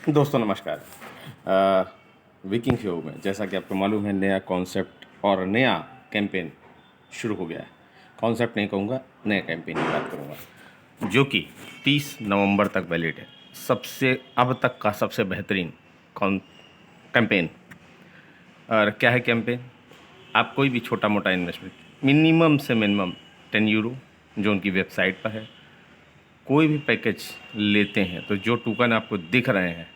दोस्तों नमस्कार। वीकिंग शो में जैसा कि आपको मालूम है नया कॉन्सेप्ट और नया कैंपेन शुरू हो गया है। कॉन्सेप्ट नहीं कहूँगा, नया कैंपेन की बात करूँगा जो कि 30 नवंबर तक वैलिड है। सबसे अब तक का सबसे बेहतरीन कैंपेन। और क्या है कैंपेन? आप कोई भी छोटा मोटा इन्वेस्टमेंट मिनिमम से मिनिमम 10 यूरो जो उनकी वेबसाइट पर है, कोई भी पैकेज लेते हैं तो जो टोकन आपको दिख रहे हैं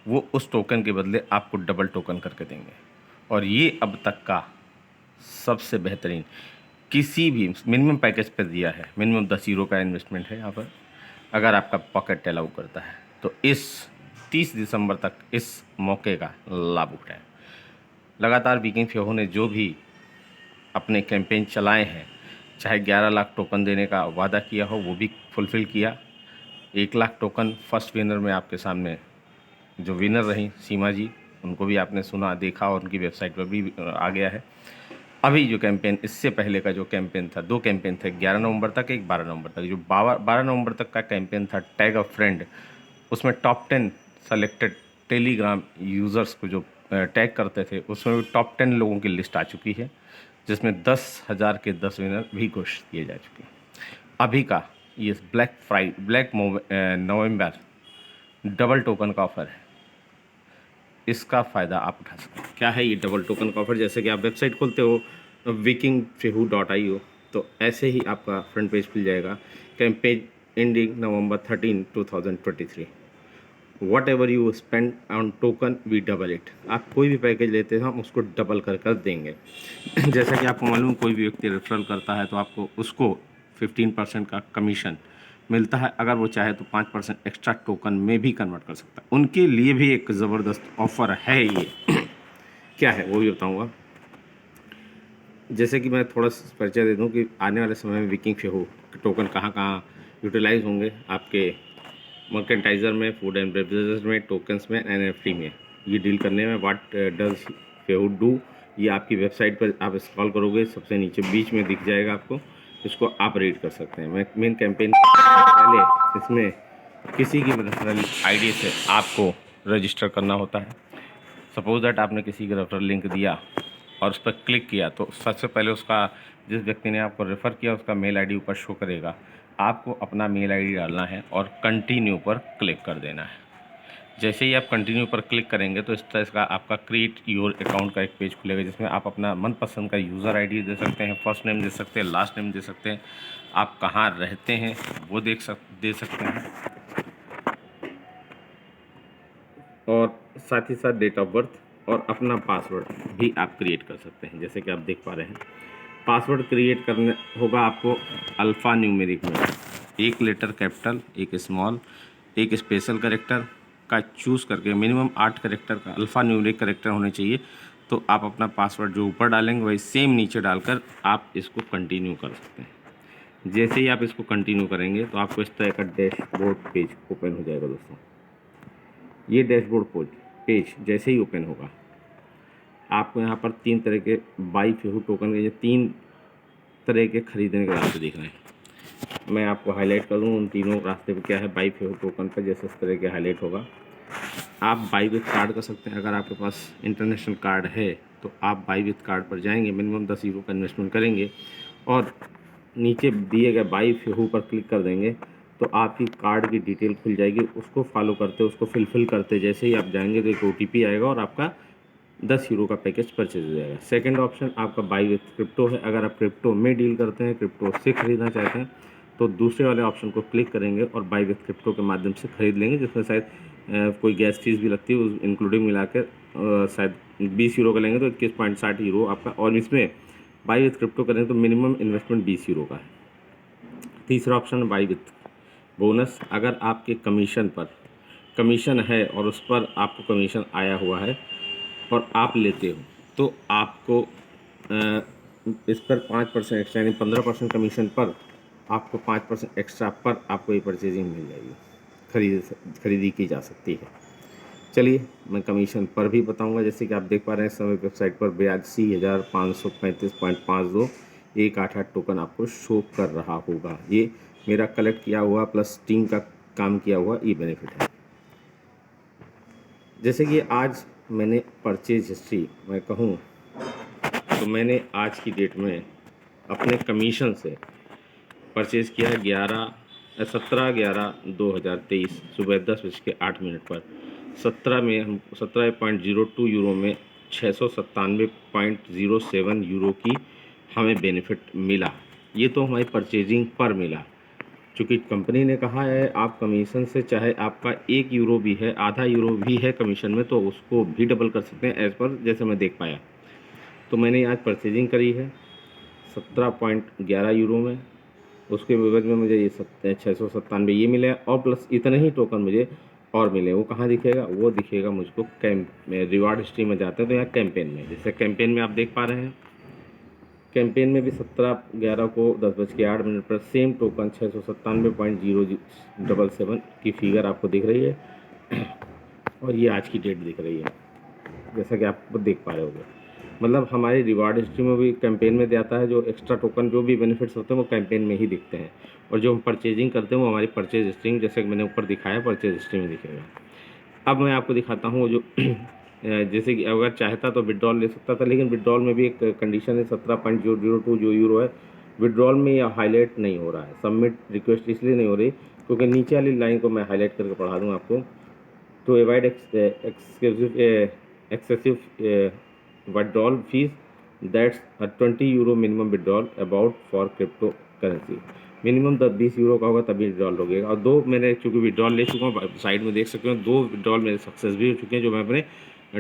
वो उस टोकन के बदले आपको डबल टोकन करके देंगे। और ये अब तक का सबसे बेहतरीन किसी भी मिनिमम पैकेज पर दिया है। मिनिमम 10 यूरो का इन्वेस्टमेंट है यहाँ पर, अगर आपका पॉकेट अलाउ करता है तो इस 30 दिसंबर तक इस मौके का लाभ उठाएं। लगातार वीकेंड फेहो ने जो भी अपने कैंपेन चलाए हैं, चाहे 11 लाख टोकन देने का वादा किया हो वो भी फुलफ़िल किया। 1 लाख टोकन फर्स्ट विनर में आपके सामने जो विनर रहीं सीमा जी, उनको भी आपने सुना देखा और उनकी वेबसाइट पर भी आ गया है। अभी जो कैंपेन, इससे पहले का जो कैंपेन था, 2 कैंपेन थे, 11 नवंबर तक, एक 12 नवंबर तक। जो 12 नवंबर तक का कैंपेन था टैग अ फ्रेंड, उसमें टॉप 10 सेलेक्टेड टेलीग्राम यूज़र्स को जो टैग करते थे उसमें टॉप 10 लोगों की लिस्ट आ चुकी है, जिसमें 10,000 के 10 विनर भी घोषित किए जा चुके हैं। अभी का ये ब्लैक नवंबर डबल टोकन का ऑफ़र है, इसका फ़ायदा आप उठा सकते हैं। क्या है ये डबल टोकन का ऑफ़र? जैसे कि आप वेबसाइट खोलते हो vikingfehu.io, तो ऐसे ही आपका फ्रंट पेज खुल जाएगा। Campaign ending November 13, 2023। Whatever you spend on token we double it. आप कोई भी पैकेज लेते हैं हम उसको डबल कर देंगे। जैसा कि आपको मालूम, कोई भी व्यक्ति रेफरल करता है तो आपको उसको 15% का कमीशन मिलता है। अगर वो चाहे तो 5% एक्स्ट्रा टोकन में भी कन्वर्ट कर सकता है। उनके लिए भी एक ज़बरदस्त ऑफ़र है ये। क्या है वो भी बताऊँगा। जैसे कि मैं थोड़ा सा परिचय दे दूँ कि आने वाले समय में विकिंग फेहो टोकन कहाँ कहाँ यूटिलाइज होंगे आपके मर्केंटाइजर में, फूड एंड बेवरेजेस में, टोकन्स में, एनएफटी में। ये डील करने में व्हाट डज फेहो डू, ये आपकी वेबसाइट पर आप स्क्रॉल करोगे सबसे नीचे बीच में दिख जाएगा आपको, इसको आप रीड कर सकते हैं। मेन कैंपेन पहले इसमें किसी की रेफरल आईडी से आपको रजिस्टर करना होता है। सपोज दैट आपने किसी का रेफरल लिंक दिया और उस पर क्लिक किया तो सबसे पहले उसका, जिस व्यक्ति ने आपको रेफ़र किया, उसका मेल आईडी ऊपर शो करेगा। आपको अपना मेल आईडी डालना है और कंटिन्यू पर क्लिक कर देना है। जैसे ही आप कंटिन्यू पर क्लिक करेंगे तो इस तरह का आपका क्रिएट योर अकाउंट का एक पेज खुलेगा, जिसमें आप अपना मनपसंद का यूज़र आईडी दे सकते हैं, फर्स्ट नेम दे सकते हैं, लास्ट नेम दे सकते हैं, आप कहाँ रहते हैं वो दे सकते हैं, और साथ ही साथ डेट ऑफ बर्थ और अपना पासवर्ड भी आप क्रिएट कर सकते हैं। जैसे कि आप देख पा रहे हैं, पासवर्ड क्रिएट करने होगा आपको अल्फ़ा न्यूमेरिक में, एक लेटर कैपिटल, एक स्मॉल, एक स्पेशल कैरेक्टर का चूज़ करके। मिनिमम 8 कैरेक्टर का अल्फ़ा न्यूमेरिक कैरेक्टर होने चाहिए। तो आप अपना पासवर्ड जो ऊपर डालेंगे वही सेम नीचे डालकर आप इसको कंटिन्यू कर सकते हैं। जैसे ही आप इसको कंटिन्यू करेंगे तो आपको इस तरह का डैशबोर्ड पेज ओपन हो जाएगा। दोस्तों, ये डैशबोर्ड पेज जैसे ही ओपन होगा, आपको यहाँ पर 3 तरह के बाई फेहू टोकन के, ये 3 तरह के खरीदने के रास्ते दिख रहे हैं। मैं आपको हाईलाइट कर दूँ उन तीनों रास्ते पे क्या है। बाई फेहू टोकन पर जैसे इस तरह के हाईलाइट होगा, आप बाई विथ कार्ड कर सकते हैं। अगर आपके पास इंटरनेशनल कार्ड है तो आप बाई विथ कार्ड पर जाएंगे, मिनिमम 10 यूरो का इन्वेस्टमेंट करेंगे और नीचे दिए गए बाई फेहू पर क्लिक कर देंगे तो आपकी कार्ड की डिटेल खुल जाएगी। उसको फॉलो करते, उसको फिलफिल करते जैसे ही आप जाएंगे तो एक OTP आएगा और आपका 10 यूरो का पैकेज परचेज हो जाएगा। सेकंड ऑप्शन आपका बाई विथ क्रिप्टो है। अगर आप क्रिप्टो में डील करते हैं, क्रिप्टो से खरीदना चाहते हैं तो दूसरे वाले ऑप्शन को क्लिक करेंगे और बाई विथ क्रिप्टो के माध्यम से खरीद लेंगे, जिसमें शायद कोई गैस फीस भी लगती है, उस इंक्लूडिंग मिलाकर शायद 20 यूरो का लेंगे तो 21.60 यूरो आपका। और इसमें बाई विथ क्रिप्टो करेंगे तो मिनिमम इन्वेस्टमेंट 20 यूरो का है। तीसरा ऑप्शन बाई विथ बोनस। अगर आपके कमीशन है और उस पर आपको कमीशन आया हुआ है और आप लेते हो तो आपको इस पर 5% एक्स्ट्रा, यानी 15% कमीशन पर आपको 5% एक्स्ट्रा पर आपको ये परचेजिंग मिल जाएगी, खरीदी की जा सकती है। चलिए मैं कमीशन पर भी बताऊंगा। जैसे कि आप देख पा रहे हैं इस समय वेबसाइट पर 82,535.52 188 टोकन आपको शो कर रहा होगा। ये मेरा कलेक्ट किया हुआ प्लस टीम का काम किया हुआ ई बेनिफिट है। जैसे कि आज मैंने परचेज हिस्ट्री मैं कहूँ तो मैंने आज की डेट में अपने कमीशन से परचेज़ किया है 17/11/2023 सुबह 10:08 पर 17 में हम 17.02 यूरो में 697.07 यूरो की हमें बेनिफिट मिला। ये तो हमारी परचेजिंग पर मिला। चूँकि कंपनी ने कहा है आप कमीशन से चाहे आपका 1 यूरो भी है, आधा यूरो भी है कमीशन में, तो उसको भी डबल कर सकते हैं एज़ पर जैसे मैं देख पाया। तो मैंने आज परचेजिंग करी है 17.11 यूरो में। उसके एवज में मुझे ये 697 ये मिले और प्लस इतने ही टोकन मुझे और मिले। वो कहाँ दिखेगा? वो दिखेगा मुझको रिवार्ड हिस्ट्री में जाते हैं तो यहाँ कैंपेन में, जैसे कैंपेन में आप देख पा रहे हैं। कैंपेन में भी 17/11 को 10:08 पर सेम टोकन 697.077 की फिगर आपको दिख रही है और ये आज की डेट दिख रही है जैसा कि आप देख पा रहे होगे। मतलब हमारी रिवार्ड हिस्ट्री में भी कैंपेन में जाता है, जो एक्स्ट्रा टोकन जो भी बेनिफिट्स होते हैं वो कैंपेन में ही दिखते हैं और जो हम परचेजिंग करते हैं वो हमारी परचेज हिस्ट्री में, जैसे कि मैंने ऊपर दिखाया, परचेज हिस्ट्री में दिखेगा। अब मैं आपको दिखाता हूँ जो जैसे कि अगर चाहता तो विड्रॉल ले सकता था, लेकिन विड्रॉल में भी एक कंडीशन है 17.002 जो यूरो है, विड्रॉल में यह हाईलाइट नहीं हो रहा है। सबमिट रिक्वेस्ट इसलिए नहीं हो रही क्योंकि नीचे वाली लाइन को मैं हाईलाइट करके पढ़ा दूँ आपको। To avoid excessive withdrawal fees, that's a 20 euro minimum withdrawal about for crypto currency. Minimum 20 euro का होगा तभी विड्रॉल होगा। और दो मैंने चूँकि विड्रॉल ले चुका हूँ, साइड में देख सकते हो, 2 विड्रॉल मेरे सक्सेस भी हो चुके हैं जो मैं अपने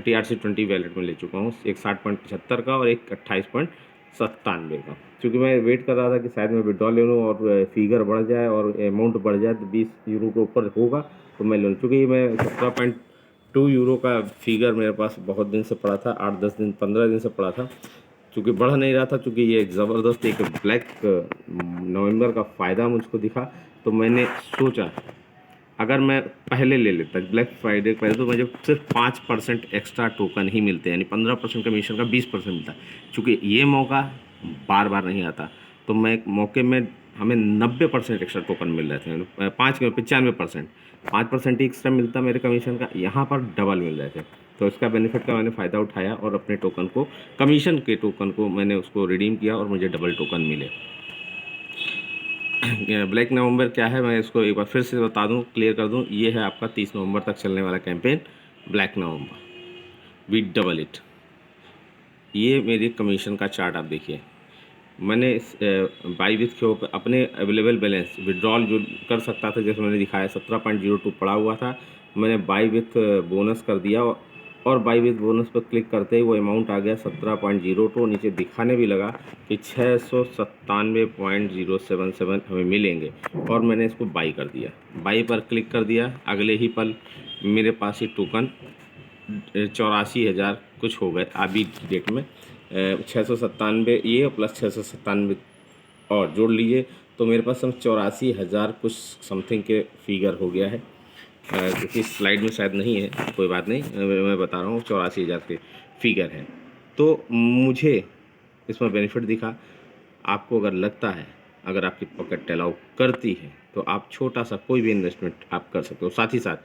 TRC20 वैलेट में ले चुका हूँ, एक 60.75 का और एक 28.97 का। क्योंकि मैं वेट कर रहा था कि शायद मैं विड्रॉल ले लूँ और फिगर बढ़ जाए और अमाउंट बढ़ जाए तो 20 यूरो के ऊपर होगा तो मैं ले लूँ। चूँकि मैं 17.2 यूरो का फिगर मेरे पास बहुत दिन से पड़ा था, 8-10 दिन 15 दिन से पड़ा था, चूँकि बढ़ नहीं रहा था। चूँकि ये ज़बरदस्त एक ब्लैक नवंबर का फ़ायदा मुझको दिखा तो मैंने सोचा अगर मैं पहले ले लेता ब्लैक फ्राइडे पहले तो मुझे सिर्फ 5% एक्स्ट्रा टोकन ही मिलते हैं, यानी 15% कमीशन का 20% मिलता है। चूँकि ये मौका बार बार नहीं आता तो मैं मौके में हमें 90% एक्स्ट्रा टोकन मिल रहे थे, 95%, 5% ही एक्स्ट्रा मिलता मेरे कमीशन का, यहाँ पर डबल मिल रहे थे। तो इसका बेनिफिट का मैंने फ़ायदा उठाया और अपने टोकन को, कमीशन के टोकन को मैंने उसको रिडीम किया और मुझे डबल टोकन मिले। ब्लैक नवंबर क्या है मैं इसको एक बार फिर से बता दूं, क्लियर कर दूं। ये है आपका 30 नवंबर तक चलने वाला campaign black November we double it. ये मेरी कमीशन का चार्ट आप देखिए। मैंने बाई विथ के ऊपर अपने अवेलेबल बैलेंस विड्रॉल जो कर सकता था, जैसे मैंने दिखाया 17.02 पड़ा हुआ था, मैंने बाई विथ बोनस कर दिया और बाई विथ बोनस पर क्लिक करते ही वो अमाउंट आ गया 17.02। नीचे दिखाने भी लगा कि 697.077 हमें मिलेंगे और मैंने इसको बाई कर दिया। बाई पर क्लिक कर दिया, अगले ही पल मेरे पास ये टोकन 84,000 कुछ हो गए अभी की डेट में। 697 ये प्लस 697 और जोड़ लीजिए तो मेरे पास सब 84,000 कुछ समथिंग के फिगर हो गया है, क्योंकि स्लाइड में शायद नहीं है, कोई बात नहीं, मैं बता रहा हूँ 84,000 के फिगर हैं। तो मुझे इसमें बेनिफिट दिखा। आपको अगर लगता है, अगर आपकी पॉकेट अलाउ करती है तो आप छोटा सा कोई भी इन्वेस्टमेंट आप कर सकते हो। साथ ही साथ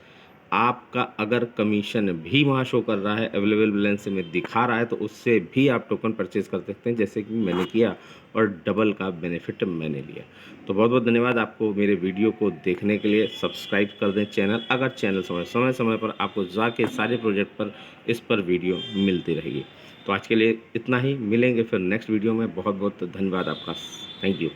आपका अगर कमीशन भी वहाँ शो कर रहा है, अवेलेबल बैलेंस में दिखा रहा है, तो उससे भी आप टोकन परचेज कर सकते हैं, जैसे कि मैंने किया और डबल का बेनिफिट मैंने लिया। तो बहुत बहुत धन्यवाद आपको मेरे वीडियो को देखने के लिए। सब्सक्राइब कर दें चैनल, अगर चैनल समय पर आपको जाके सारे प्रोजेक्ट पर इस पर वीडियो मिलती रहेगी। तो आज के लिए इतना ही, मिलेंगे फिर नेक्स्ट वीडियो में। बहुत बहुत धन्यवाद आपका, थैंक यू।